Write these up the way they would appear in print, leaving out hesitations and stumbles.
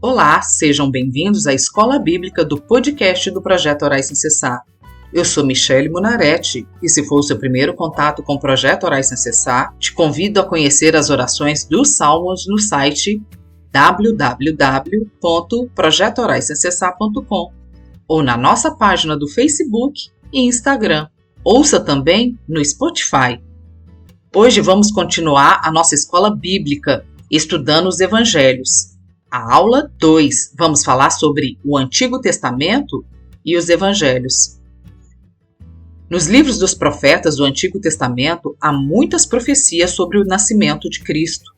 Olá, sejam bem-vindos à Escola Bíblica do podcast do Projeto Orais Sem Cessar. Eu sou Michele Munaretti e se for o seu primeiro contato com o Projeto Orais Sem Cessar, te convido a conhecer as orações dos Salmos no site www.projetoraissemcessar.com ou na nossa página do Facebook e Instagram. Ouça também no Spotify. Hoje vamos continuar a nossa escola bíblica, estudando os Evangelhos. A aula 2, vamos falar sobre o Antigo Testamento e os Evangelhos. Nos livros dos profetas do Antigo Testamento há muitas profecias sobre o nascimento de Cristo.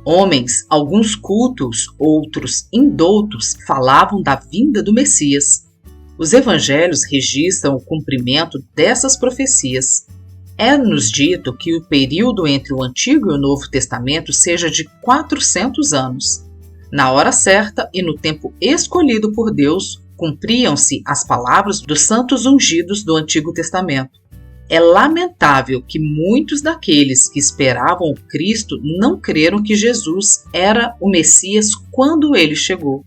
Homens, alguns cultos, outros indoutos, falavam da vinda do Messias. Os Evangelhos registram o cumprimento dessas profecias. É-nos dito que o período entre o Antigo e o Novo Testamento seja de 400 anos. Na hora certa e no tempo escolhido por Deus, cumpriam-se as palavras dos santos ungidos do Antigo Testamento. É lamentável que muitos daqueles que esperavam o Cristo não creram que Jesus era o Messias quando ele chegou.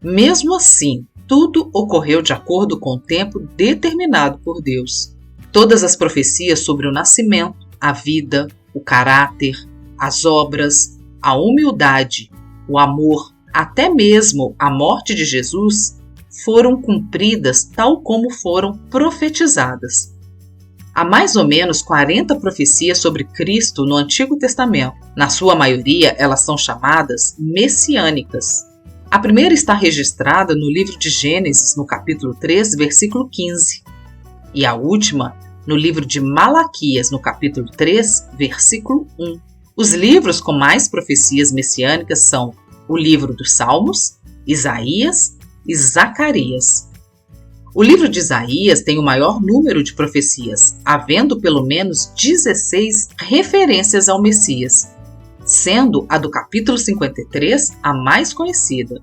Mesmo assim, tudo ocorreu de acordo com o tempo determinado por Deus. Todas as profecias sobre o nascimento, a vida, o caráter, as obras, a humildade, o amor, até mesmo a morte de Jesus, foram cumpridas tal como foram profetizadas. Há mais ou menos 40 profecias sobre Cristo no Antigo Testamento. Na sua maioria, elas são chamadas messiânicas. A primeira está registrada no livro de Gênesis, no capítulo 3, versículo 15. E a última, no livro de Malaquias, no capítulo 3, versículo 1. Os livros com mais profecias messiânicas são o livro dos Salmos, Isaías e Zacarias. O livro de Isaías tem o maior número de profecias, havendo pelo menos 16 referências ao Messias, sendo a do capítulo 53 a mais conhecida.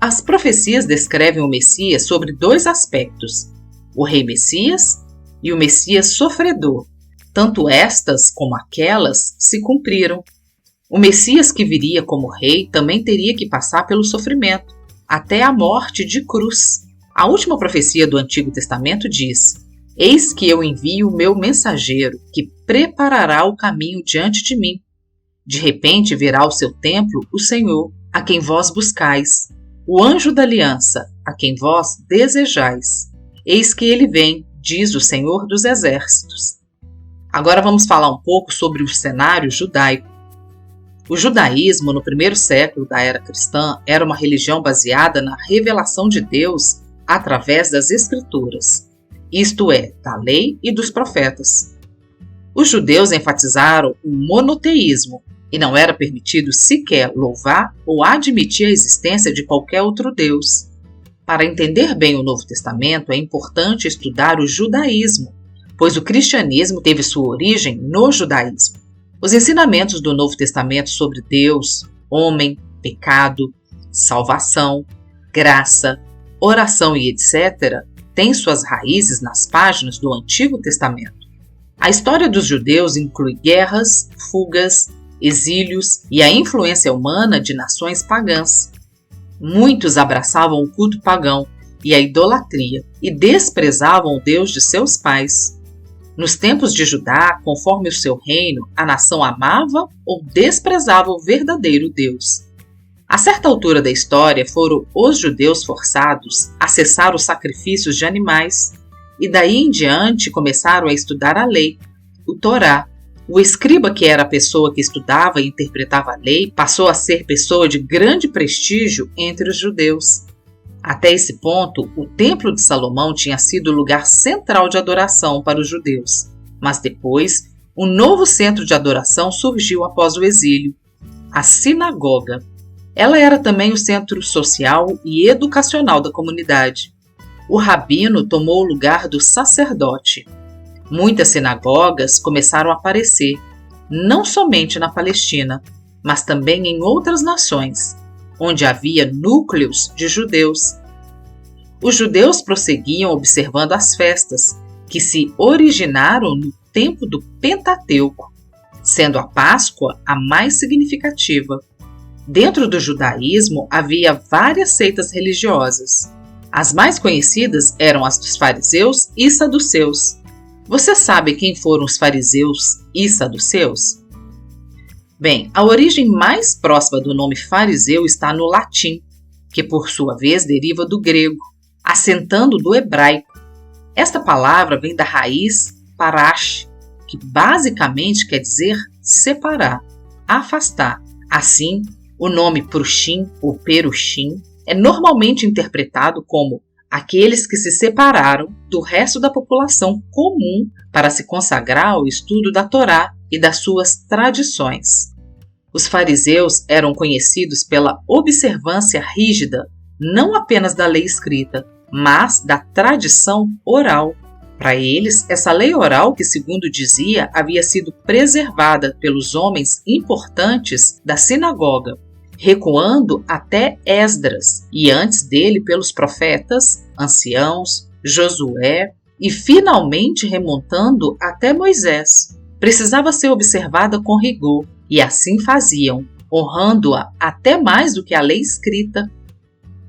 As profecias descrevem o Messias sobre dois aspectos, o Rei Messias e o Messias sofredor. Tanto estas como aquelas se cumpriram. O Messias que viria como rei também teria que passar pelo sofrimento, até a morte de cruz. A última profecia do Antigo Testamento diz: Eis que eu envio o meu mensageiro, que preparará o caminho diante de mim. De repente virá ao seu templo o Senhor, a quem vós buscais, o anjo da aliança, a quem vós desejais. Eis que ele vem, diz o Senhor dos Exércitos. Agora vamos falar um pouco sobre o cenário judaico. O judaísmo, no primeiro século da era cristã, era uma religião baseada na revelação de Deus através das Escrituras, isto é, da lei e dos profetas. Os judeus enfatizaram o monoteísmo e não era permitido sequer louvar ou admitir a existência de qualquer outro Deus. Para entender bem o Novo Testamento, é importante estudar o judaísmo, pois o cristianismo teve sua origem no judaísmo. Os ensinamentos do Novo Testamento sobre Deus, homem, pecado, salvação, graça, oração e etc. têm suas raízes nas páginas do Antigo Testamento. A história dos judeus inclui guerras, fugas, exílios e a influência humana de nações pagãs. Muitos abraçavam o culto pagão e a idolatria e desprezavam o Deus de seus pais. Nos tempos de Judá, conforme o seu reino, a nação amava ou desprezava o verdadeiro Deus. A certa altura da história, foram os judeus forçados a cessar os sacrifícios de animais e daí em diante começaram a estudar a lei, o Torá. O escriba, que era a pessoa que estudava e interpretava a lei, passou a ser pessoa de grande prestígio entre os judeus. Até esse ponto, o Templo de Salomão tinha sido o lugar central de adoração para os judeus. Mas depois, um novo centro de adoração surgiu após o exílio, a sinagoga. Ela era também o centro social e educacional da comunidade. O rabino tomou o lugar do sacerdote. Muitas sinagogas começaram a aparecer, não somente na Palestina, mas também em outras nações, onde havia núcleos de judeus. Os judeus prosseguiam observando as festas, que se originaram no tempo do Pentateuco, sendo a Páscoa a mais significativa. Dentro do judaísmo havia várias seitas religiosas. As mais conhecidas eram as dos fariseus e saduceus. Você sabe quem foram os fariseus e saduceus? Bem, a origem mais próxima do nome fariseu está no latim, que por sua vez deriva do grego, assentando do hebraico. Esta palavra vem da raiz parash, que basicamente quer dizer separar, afastar. Assim, o nome prushim ou perushim é normalmente interpretado como aqueles que se separaram do resto da população comum para se consagrar ao estudo da Torá e das suas tradições. Os fariseus eram conhecidos pela observância rígida, não apenas da lei escrita, mas da tradição oral. Para eles, essa lei oral, que segundo dizia, havia sido preservada pelos homens importantes da sinagoga, recuando até Esdras, e antes dele pelos profetas, anciãos, Josué, e finalmente remontando até Moisés. Precisava ser observada com rigor, e assim faziam, honrando-a até mais do que a lei escrita.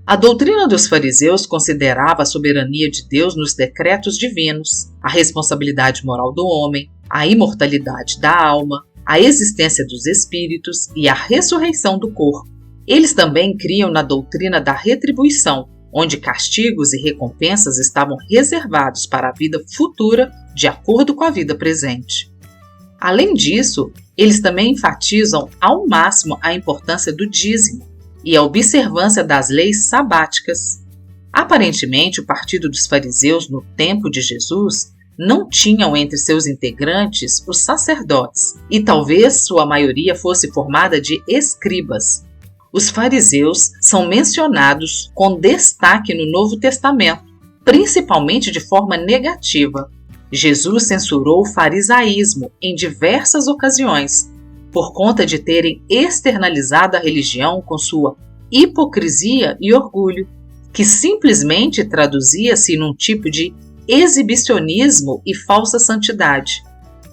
A doutrina dos fariseus considerava a soberania de Deus nos decretos divinos, a responsabilidade moral do homem, a imortalidade da alma, a existência dos espíritos e a ressurreição do corpo. Eles também criam na doutrina da retribuição, onde castigos e recompensas estavam reservados para a vida futura de acordo com a vida presente. Além disso, eles também enfatizam ao máximo a importância do dízimo e a observância das leis sabáticas. Aparentemente, o partido dos fariseus no tempo de Jesus não tinham entre seus integrantes os sacerdotes, e talvez sua maioria fosse formada de escribas. Os fariseus são mencionados com destaque no Novo Testamento, principalmente de forma negativa. Jesus censurou o farisaísmo em diversas ocasiões, por conta de terem externalizado a religião com sua hipocrisia e orgulho, que simplesmente traduzia-se num tipo de exibicionismo e falsa santidade.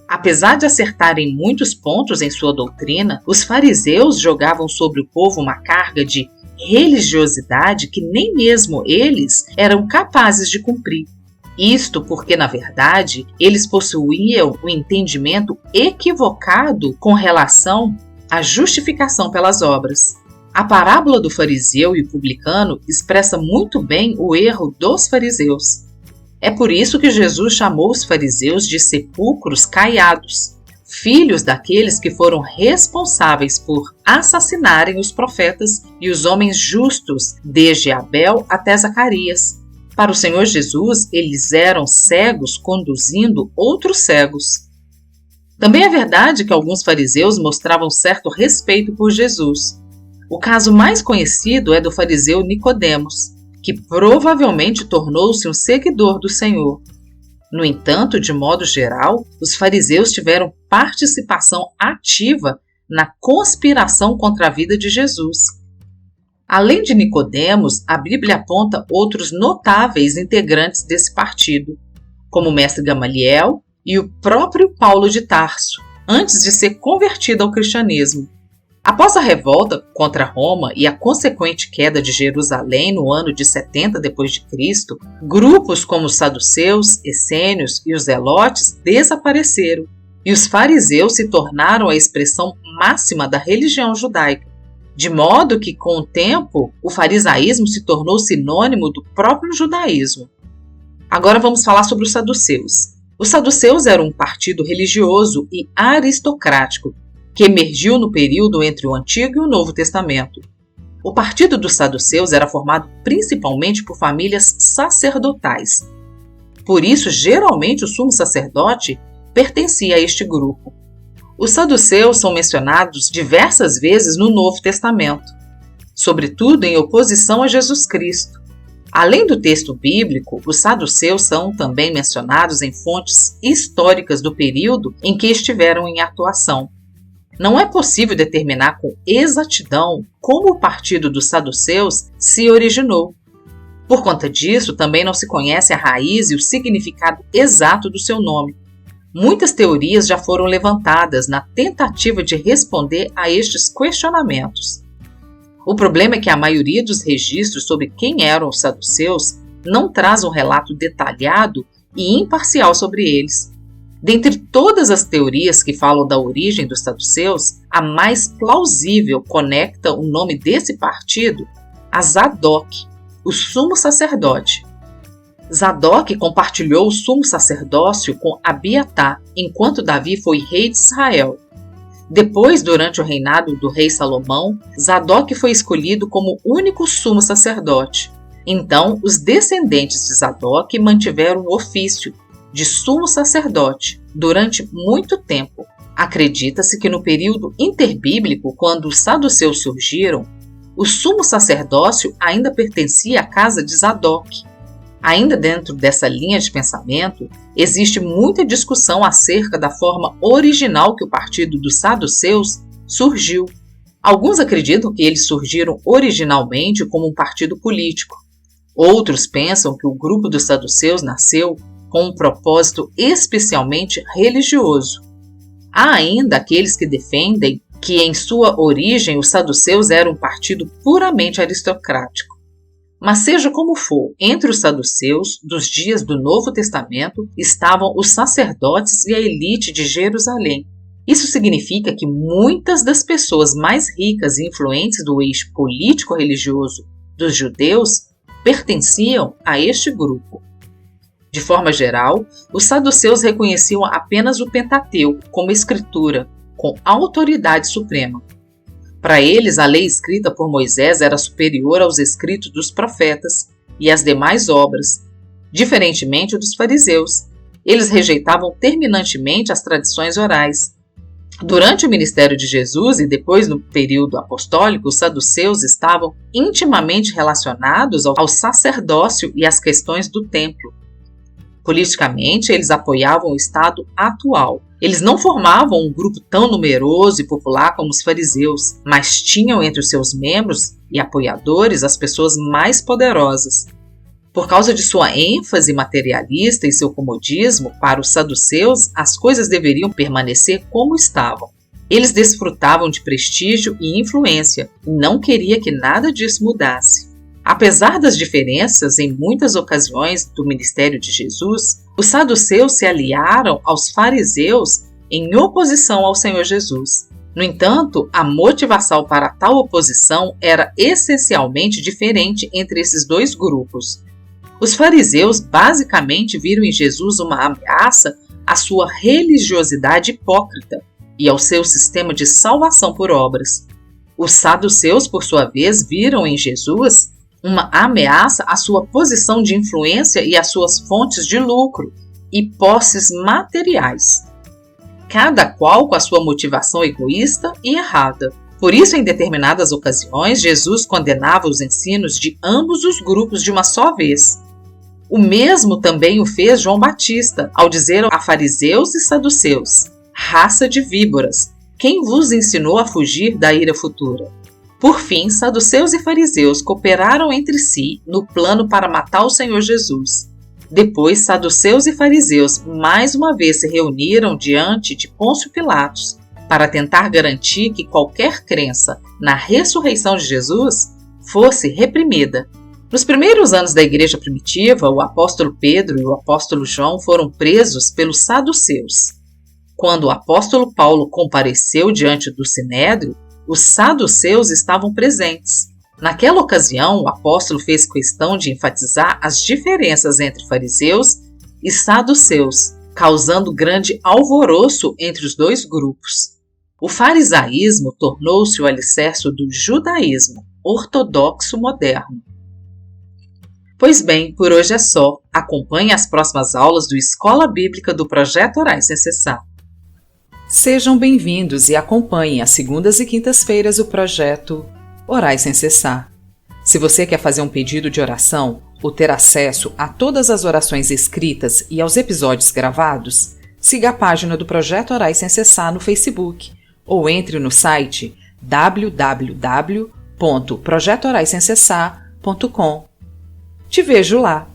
Apesar de acertarem muitos pontos em sua doutrina, os fariseus jogavam sobre o povo uma carga de religiosidade que nem mesmo eles eram capazes de cumprir. Isto porque, na verdade, eles possuíam um entendimento equivocado com relação à justificação pelas obras. A parábola do fariseu e o publicano expressa muito bem o erro dos fariseus. É por isso que Jesus chamou os fariseus de sepulcros caiados, filhos daqueles que foram responsáveis por assassinarem os profetas e os homens justos, desde Abel até Zacarias. Para o Senhor Jesus, eles eram cegos conduzindo outros cegos. Também é verdade que alguns fariseus mostravam certo respeito por Jesus. O caso mais conhecido é do fariseu Nicodemos, que provavelmente tornou-se um seguidor do Senhor. No entanto, de modo geral, os fariseus tiveram participação ativa na conspiração contra a vida de Jesus. Além de Nicodemos, a Bíblia aponta outros notáveis integrantes desse partido, como o mestre Gamaliel e o próprio Paulo de Tarso, antes de ser convertido ao cristianismo. Após a revolta contra Roma e a consequente queda de Jerusalém no ano de 70 d.C., grupos como os saduceus, essênios e os zelotes desapareceram, e os fariseus se tornaram a expressão máxima da religião judaica. De modo que, com o tempo, o farisaísmo se tornou sinônimo do próprio judaísmo. Agora vamos falar sobre os saduceus. Os saduceus eram um partido religioso e aristocrático que emergiu no período entre o Antigo e o Novo Testamento. O partido dos saduceus era formado principalmente por famílias sacerdotais. Por isso, geralmente, o sumo sacerdote pertencia a este grupo. Os saduceus são mencionados diversas vezes no Novo Testamento, sobretudo em oposição a Jesus Cristo. Além do texto bíblico, os saduceus são também mencionados em fontes históricas do período em que estiveram em atuação. Não é possível determinar com exatidão como o partido dos saduceus se originou. Por conta disso, também não se conhece a raiz e o significado exato do seu nome. Muitas teorias já foram levantadas na tentativa de responder a estes questionamentos. O problema é que a maioria dos registros sobre quem eram os saduceus não traz um relato detalhado e imparcial sobre eles. Dentre todas as teorias que falam da origem dos saduceus, a mais plausível conecta o nome desse partido a Zadok, o sumo sacerdote. Zadok compartilhou o sumo sacerdócio com Abiatar enquanto Davi foi rei de Israel. Depois, durante o reinado do rei Salomão, Zadok foi escolhido como único sumo sacerdote. Então, os descendentes de Zadok mantiveram o ofício de sumo sacerdote durante muito tempo. Acredita-se que no período interbíblico, quando os saduceus surgiram, o sumo sacerdócio ainda pertencia à casa de Zadok. Ainda dentro dessa linha de pensamento, existe muita discussão acerca da forma original que o partido dos saduceus surgiu. Alguns acreditam que eles surgiram originalmente como um partido político. Outros pensam que o grupo dos saduceus nasceu com um propósito especialmente religioso. Há ainda aqueles que defendem que em sua origem os saduceus eram um partido puramente aristocrático. Mas seja como for, entre os saduceus dos dias do Novo Testamento estavam os sacerdotes e a elite de Jerusalém. Isso significa que muitas das pessoas mais ricas e influentes do eixo político-religioso dos judeus pertenciam a este grupo. De forma geral, os saduceus reconheciam apenas o Pentateuco como escritura, com autoridade suprema. Para eles, a lei escrita por Moisés era superior aos escritos dos profetas e às demais obras, diferentemente dos fariseus. Eles rejeitavam terminantemente as tradições orais. Durante o ministério de Jesus e depois no período apostólico, os saduceus estavam intimamente relacionados ao sacerdócio e às questões do templo. Politicamente, eles apoiavam o Estado atual. Eles não formavam um grupo tão numeroso e popular como os fariseus, mas tinham entre os seus membros e apoiadores as pessoas mais poderosas. Por causa de sua ênfase materialista e seu comodismo, para os saduceus, as coisas deveriam permanecer como estavam. Eles desfrutavam de prestígio e influência e não queria que nada disso mudasse. Apesar das diferenças em muitas ocasiões do ministério de Jesus, os saduceus se aliaram aos fariseus em oposição ao Senhor Jesus. No entanto, a motivação para tal oposição era essencialmente diferente entre esses dois grupos. Os fariseus basicamente viram em Jesus uma ameaça à sua religiosidade hipócrita e ao seu sistema de salvação por obras. Os saduceus, por sua vez, viram em Jesus uma ameaça à sua posição de influência e às suas fontes de lucro e posses materiais, cada qual com a sua motivação egoísta e errada. Por isso, em determinadas ocasiões, Jesus condenava os ensinos de ambos os grupos de uma só vez. O mesmo também o fez João Batista, ao dizer a fariseus e saduceus: raça de víboras, quem vos ensinou a fugir da ira futura? Por fim, saduceus e fariseus cooperaram entre si no plano para matar o Senhor Jesus. Depois, saduceus e fariseus mais uma vez se reuniram diante de Pôncio Pilatos para tentar garantir que qualquer crença na ressurreição de Jesus fosse reprimida. Nos primeiros anos da igreja primitiva, o apóstolo Pedro e o apóstolo João foram presos pelos saduceus. Quando o apóstolo Paulo compareceu diante do sinédrio, os saduceus estavam presentes. Naquela ocasião, o apóstolo fez questão de enfatizar as diferenças entre fariseus e saduceus, causando grande alvoroço entre os dois grupos. O farisaísmo tornou-se o alicerce do judaísmo ortodoxo moderno. Pois bem, por hoje é só. Acompanhe as próximas aulas do Escola Bíblica do Projeto Orais Sem Cessar. Sejam bem-vindos e acompanhem às segundas e quintas-feiras o projeto Orais Sem Cessar. Se você quer fazer um pedido de oração ou ter acesso a todas as orações escritas e aos episódios gravados, siga a página do Projeto Orais Sem Cessar no Facebook ou entre no site www.projetoraissemcessar.com. Te vejo lá!